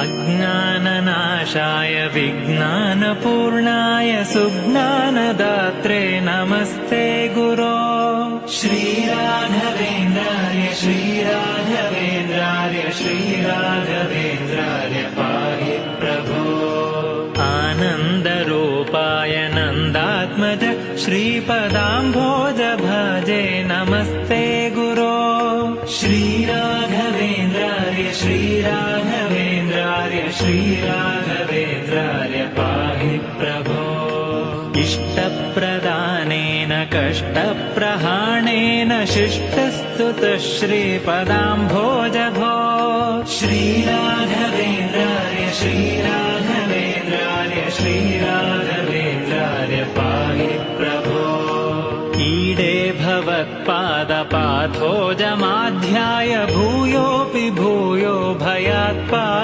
अज्ञाननाशाय विज्ञानपूर्णाय सुज्ञानदात्रे नमस्ते गुरो। श्रीराघवेन्द्राय श्रीराघवेन्द्राय श्रीराघवेन्द्राय पाहि प्रभो। आनन्दरूपाय नन्दात्मज श्रीपदाम्भोज भजे नमस्ते गुरो। श्रीराघवेन्द्राय श्रीराघवेन्द्राय श्रीराघवेन्द्राय पाहि प्रभो। इष्टप्रदानेन कष्टप्रहाणेन शिष्टस्तुतः श्रीपदाम्भोज भो। श्रीराघवेन्द्राय श्रीराघवेन्द्राय श्रीराघवेन्द्राय पाहि प्रभो। ईडे भवत्पादपाथोजमाध्याय भूयोऽपि भूयो भयात्पा